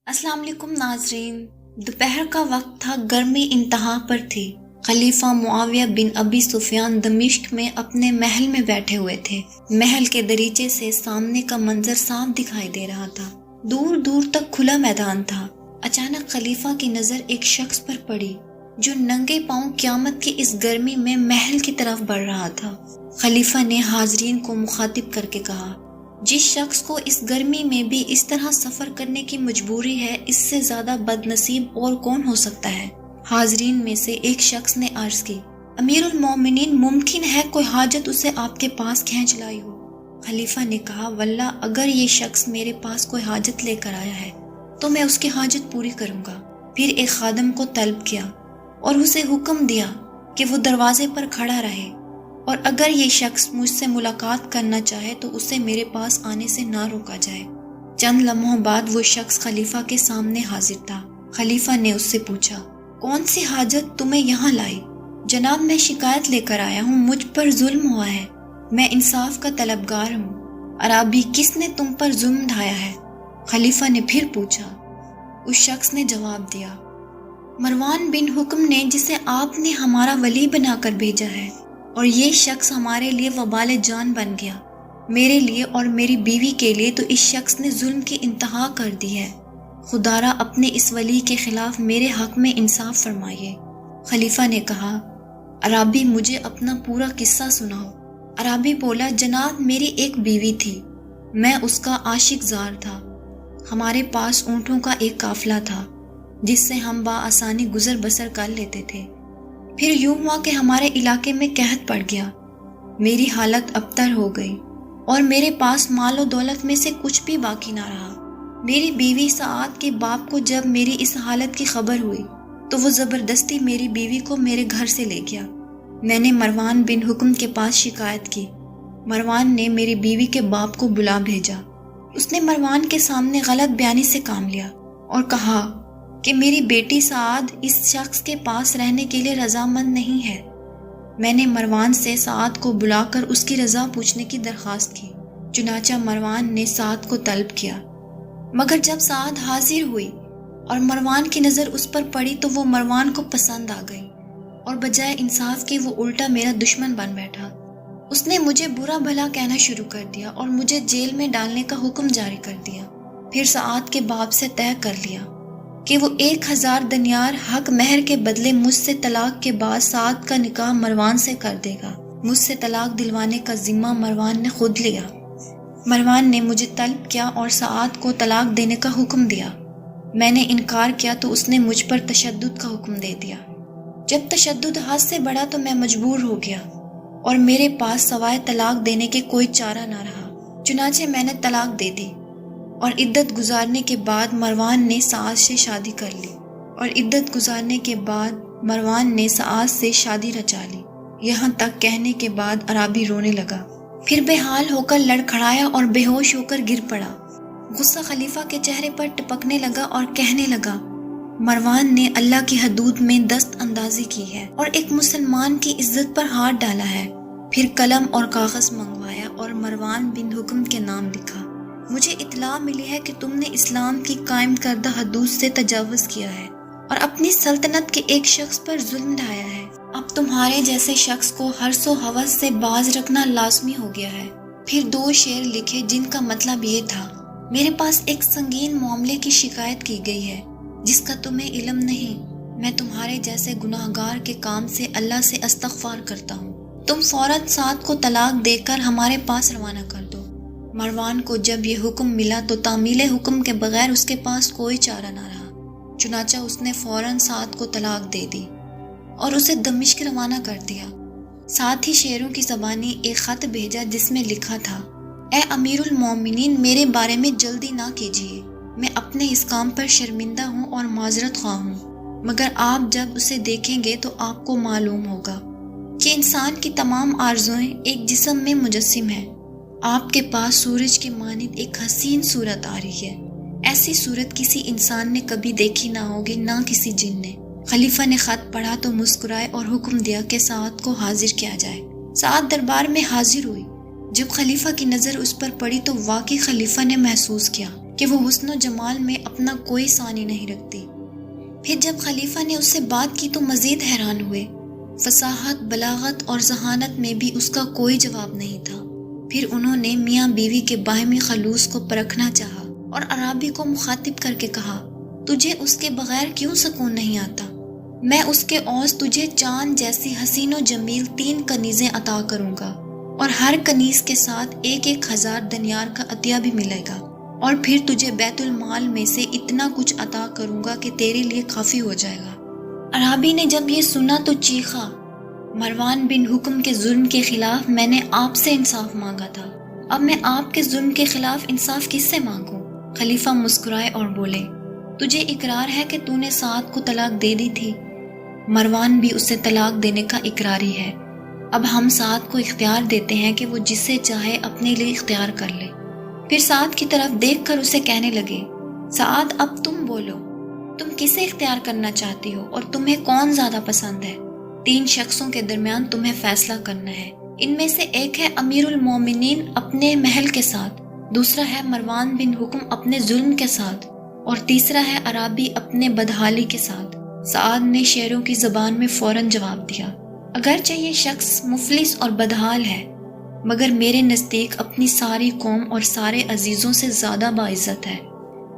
अस्सलाम वालेकुम नाजरीन। दोपहर का वक्त था, गर्मी इंतहा पर थी। खलीफा मुआविया बिन अबी सुफियान दमिश्क में अपने महल में बैठे हुए थे। महल के दरीचे से सामने का मंजर साफ दिखाई दे रहा था। दूर दूर तक खुला मैदान था। अचानक खलीफा की नजर एक शख्स पर पड़ी जो नंगे पांव क़यामत की इस गर्मी में महल की तरफ बढ़ रहा था। खलीफा ने हाजरीन को मुखातिब करके कहा, जिस शख्स को इस गर्मी में भी इस तरह सफर करने की मजबूरी है, इससे ज्यादा बदनसीब और कौन हो सकता है। हाजरीन में से एक शख्स ने अर्ज की, अमीरुल मोमिनीन, मुमकिन है कोई हाजत उसे आपके पास खींच लाई हो। खलीफा ने कहा, वल्लाह अगर ये शख्स मेरे पास कोई हाजत लेकर आया है तो मैं उसकी हाजत पूरी करूंगा। फिर एक खादम को तलब किया और उसे हुक्म दिया कि वो दरवाजे पर खड़ा रहे और अगर ये शख्स मुझसे मुलाकात करना चाहे तो उसे मेरे पास आने से ना रोका जाए। चंद लम्हों बाद वो शख्स खलीफा के सामने हाजिर था। खलीफा ने उससे पूछा, कौन सी हाजत तुम्हें यहाँ लाई? जनाब, मैं शिकायत लेकर आया हूँ, मुझ पर जुल्म हुआ है, मैं इंसाफ का तलबगार हूँ। अराबी, किसने तुम पर जुल्म ढाया है? खलीफा ने फिर पूछा। उस शख्स ने जवाब दिया, मरवान बिन हुक्म ने, जिसे आपने हमारा वली बनाकर भेजा है, और ये शख्स हमारे लिए वबाल जान बन गया। मेरे लिए और मेरी बीवी के लिए तो इस शख्स ने जुल्म की इंतहा कर दी है। खुदारा अपने इस वली के खिलाफ मेरे हक में इंसाफ फरमाइए। खलीफा ने कहा, अराबी, मुझे अपना पूरा किस्सा सुनाओ। अराबी बोला, जनाब, मेरी एक बीवी थी, मैं उसका आशिक जार था। हमारे पास ऊँटों का एक काफिला था जिससे हम बाआसानी गुजर बसर कर लेते थे। फिर यूं हुआ कि हमारे इलाके में कहत पड़ गया। मेरी हालत अबतर हो गई और मेरे पास मालो दौलत में से कुछ भी बाकी ना रहा। मेरी बीवी सआद के बाप को जब मेरी इस हालत की खबर हुई तो वो जबरदस्ती मेरी बीवी को मेरे घर से ले गया। मैंने मरवान बिन हुक्म के पास शिकायत की। मरवान ने मेरी बीवी के बाप को बुला भेजा। उसने मरवान के सामने गलत बयानी से काम लिया और कहा कि मेरी बेटी सआद इस शख्स के पास रहने के लिए रजामंद नहीं है। मैंने मरवान से सआद को बुलाकर उसकी रजा पूछने की दरख्वास्त की। चुनाचा मरवान ने सआद को तलब किया, मगर जब सआद हाजिर हुई और मरवान की नज़र उस पर पड़ी तो वो मरवान को पसंद आ गई और बजाय इंसाफ के वो उल्टा मेरा दुश्मन बन बैठा। उसने मुझे बुरा भला कहना शुरू कर दिया और मुझे जेल में डालने का हुक्म जारी कर दिया। फिर सआद के बाप से तय कर लिया कि वो 1000 दनियार हक महर के बदले मुझसे तलाक के बाद सआद का निकाह मरवान से कर देगा। मुझसे तलाक दिलवाने का जिम्मा मरवान ने खुद लिया। मरवान ने मुझे तलब किया और सआद को तलाक देने का हुक्म दिया। मैंने इनकार किया तो उसने मुझ पर तशद्दुद का हुक्म दे दिया। जब तशद्दुद हद से बढ़ा तो मैं मजबूर हो गया और मेरे पास सवाए तलाक देने के कोई चारा ना रहा। चुनाचे मैंने तलाक दे दी और इद्दत गुजारने के बाद मरवान ने सआद से शादी कर ली और इद्दत गुजारने के बाद मरवान ने सआद से शादी रचा ली। यहाँ तक कहने के बाद अराबी रोने लगा, फिर बेहाल होकर लड़खड़ाया और बेहोश होकर गिर पड़ा। गुस्सा खलीफा के चेहरे पर टपकने लगा और कहने लगा, मरवान ने अल्लाह की हदूद में दस्त अंदाजी की है और एक मुसलमान की इज्जत पर हाथ डाला है। फिर कलम और कागज मंगवाया और मरवान बिन हुक्म के नाम लिखा। मुझे इत्तला मिली है कि तुमने इस्लाम की कायम करदा हदूद से तजावुज किया है और अपनी सल्तनत के एक शख्स पर जुल्म ढाया है। अब तुम्हारे जैसे शख्स को हर्सो हवस से बाज रखना लाजमी हो गया है। फिर 2 शेर लिखे जिनका मतलब ये था, मेरे पास एक संगीन मामले की शिकायत की गई है जिसका तुम्हें इल्म नहीं। मैं तुम्हारे जैसे गुनाहगार के काम से अल्लाह से इस्तग़फ़ार करता हूँ। तुम फौरन सआद को तलाक देकर हमारे पास रवाना कर दो। मरवान को जब ये हुक्म मिला तो तामीले हुक्म के बगैर उसके पास कोई चारा ना रहा। चुनाचा उसने फौरन सआद को तलाक दे दी और उसे दमिश्क रवाना कर दिया। साथ ही शेरों की ज़बानी एक ख़त भेजा जिसमें लिखा था, ए अमीरुल मोमिनीन, मेरे बारे में जल्दी ना कीजिए, मैं अपने इस काम पर शर्मिंदा हूँ और माजरत ख्वाह हूँ, मगर आप जब उसे देखेंगे तो आपको मालूम होगा कि इंसान की तमाम आरज़ुएं एक जिस्म में मुजस्सिम है। आपके पास सूरज की मानिंद एक हसीन सूरत आ रही है। ऐसी सूरत किसी इंसान ने कभी देखी ना होगी, ना किसी जिन ने। खलीफा ने खत पढ़ा तो मुस्कुराए और हुक्म दिया कि सआद को हाजिर किया जाए। सआद दरबार में हाजिर हुई। जब खलीफा की नज़र उस पर पड़ी तो वाकई खलीफा ने महसूस किया کہ وہ حسن و جمال میں اپنا کوئی ثانی نہیں رکھتی۔ پھر جب خلیفہ نے اس سے بات کی تو مزید حیران ہوئے۔ فصاحت، بلاغت اور ذہانت میں بھی اس کا کوئی جواب نہیں تھا۔ پھر انہوں نے میاں بیوی کے باہمی خلوص کو پرکھنا چاہا اور عرابی کو مخاطب کر کے کہا، تجھے اس کے بغیر کیوں سکون نہیں آتا؟ میں اس کے عوض تجھے چاند جیسی حسین و جمیل 3 کنیزیں عطا کروں گا، اور ہر کنیز کے ساتھ 1,000 دینار کا عطیہ بھی ملے گا، اور پھر تجھے بیت المال میں سے اتنا کچھ عطا کروں گا کہ تیرے لیے کافی ہو جائے گا۔ عرابی نے جب یہ سنا تو چیخا، مروان بن حکم کے ظلم کے خلاف میں نے آپ سے انصاف مانگا تھا، اب میں آپ کے ظلم کے خلاف انصاف کس سے مانگوں؟ خلیفہ مسکرائے اور بولے، تجھے اقرار ہے کہ تو نے سعد کو طلاق دے دی تھی؟ مروان بھی اسے طلاق دینے کا اقراری ہے۔ اب ہم سعد کو اختیار دیتے ہیں کہ وہ جسے چاہے اپنے لیے اختیار کر لے۔ پھر سعد کی طرف دیکھ کر اسے کہنے لگے، سعد اب تم بولو، تم کسے اختیار کرنا چاہتی ہو اور تمہیں کون زیادہ پسند ہے؟ 3 شخصوں کے درمیان تمہیں فیصلہ کرنا ہے، ان میں سے ایک ہے امیر المومنین اپنے محل کے ساتھ، دوسرا ہے مروان بن حکم اپنے ظلم کے ساتھ، اور تیسرا ہے عرابی اپنے بدحالی کے ساتھ۔ سعد نے شعروں کی زبان میں فوراً جواب دیا، اگرچہ یہ شخص مفلس اور بدحال ہے، مگر میرے نزدیک اپنی ساری قوم اور سارے عزیزوں سے زیادہ باعزت ہے،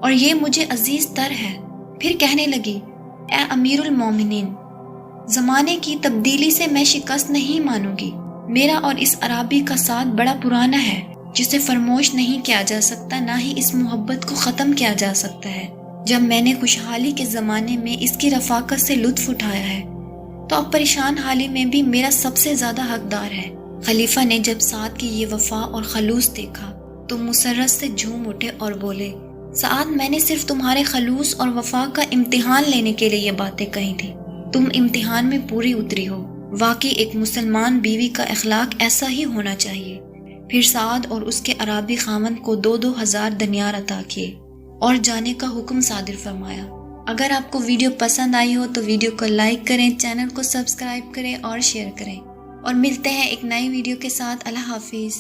اور یہ مجھے عزیز تر ہے۔ پھر کہنے لگی، اے امیر المومنین، زمانے کی تبدیلی سے میں شکست نہیں مانوں گی۔ میرا اور اس عرابی کا ساتھ بڑا پرانا ہے، جسے فراموش نہیں کیا جا سکتا، نہ ہی اس محبت کو ختم کیا جا سکتا ہے۔ جب میں نے خوشحالی کے زمانے میں اس کی رفاقت سے لطف اٹھایا ہے، تو اب پریشان حالی میں بھی میرا سب سے زیادہ حقدار ہے۔ خلیفہ نے جب سعد کی یہ وفا اور خلوص دیکھا تو مسرت سے جھوم اٹھے اور بولے، سعد، میں نے صرف تمہارے خلوص اور وفا کا امتحان لینے کے لیے یہ باتیں کہی تھی، تم امتحان میں پوری اتری ہو۔ واقعی ایک مسلمان بیوی کا اخلاق ایسا ہی ہونا چاہیے۔ پھر سعد اور اس کے عرابی خاوند کو 2,000 دینار عطا کیے اور جانے کا حکم صادر فرمایا۔ اگر آپ کو ویڈیو پسند آئی ہو تو ویڈیو کو لائک کریں، چینل کو سبسکرائب کریں اور شیئر کریں، اور ملتے ہیں ایک نئی ویڈیو کے ساتھ۔ اللہ حافظ۔